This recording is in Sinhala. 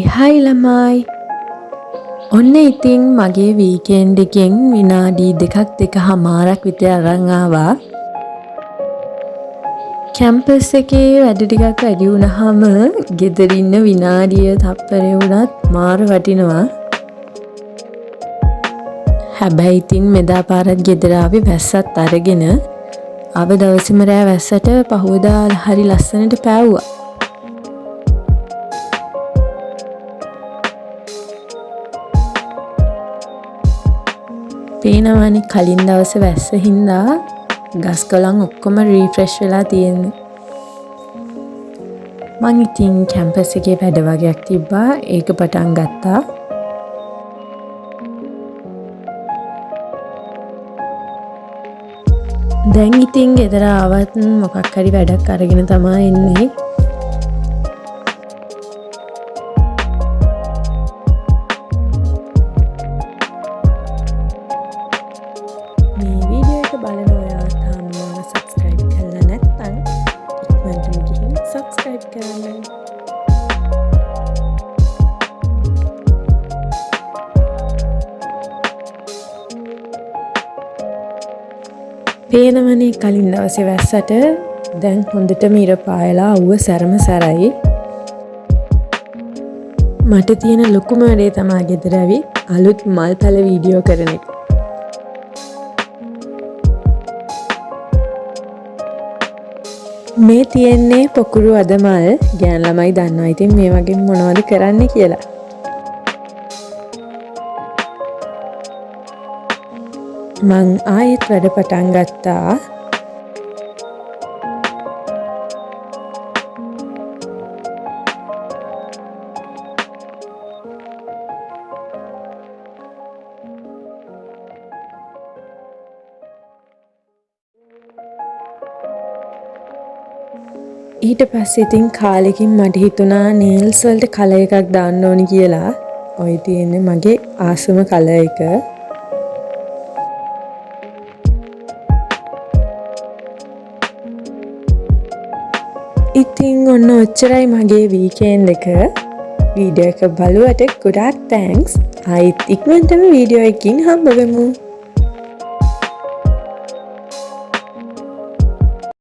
Hi ළමයි. ඔන්න ඉතින් මගේ වීකෙන්ඩ් එකෙන් විනාඩි 2.5 විතර අරන් ආවා. කැම්පස් එකේ වැඩ ටිකක් වැඩි වුණාම ගෙදර ඉන්න විනාඩිය තප්පරේ වුණත් මාර වටිනවා. හැබැයි ඉතින් මෙදා පාරත් ගෙදර ආවේ වැස්සත් අරගෙන ආව දවසේම රෑ වැස්සට පහුවදා හරි ලස්සනට පෑවුවා. පේනවනේ කලින් දවසේ වැස්ස හින්දා ගස් කොළන් ඔක්කොම රීෆ්‍රෙෂ් වෙලා තියෙන්නේ. මං ඉතින් කැම්පස් එකේ වැඩ වගේක් තිබ්බා. ඒක පටන් ගත්තා. දැන් ඉතින් ගෙදර ආවත් මොකක් හරි වැඩක් අරගෙන තමයි එන්නේ. මේ වීඩියෝ එක බලන ඔයා තාම මම සබ්ස්ක්‍රයිබ් කරලා නැත්නම් ඉක්මනටම ගිහින් සබ්ස්ක්‍රයිබ් කරන්න. පේනවනේ කලින් දවසේ වැස්සට දැන් හොඳටම ඉර පායලා අවුව සැරම සැරයි. මට තියෙන ලොකුම වැඩේ තමයි ගෙදර ඇවිත් අලුත් මල් පැල වීඩියෝ කරන එක. මේ තියෙන්නේ පොකුරු අද මල්. ගෑන් ළමයි දන්නවා ඉතින් මේ වගේ මොනවද කරන්න කියලා. මං ආයෙත් වැඩ පටන් ගත්තා. ඊට පස්සේ ඉතින් කාලෙකින් මට හිතුණා නේල්ස් වලට කලර් එකක් දාන්න ඕනි කියලා. ඔය තියෙන්නේ මගේ ආසම කලර් එක. ඉතින් ඔන්න ඔච්චරයි මගේ වීකෙන්ඩ් එක. වීඩියෝ එක බලුවට ගොඩාක් තෑන්ක්ස්. ආයිත් ඉක්මනටම වීඩියෝ එකකින් හම්බ වෙමු.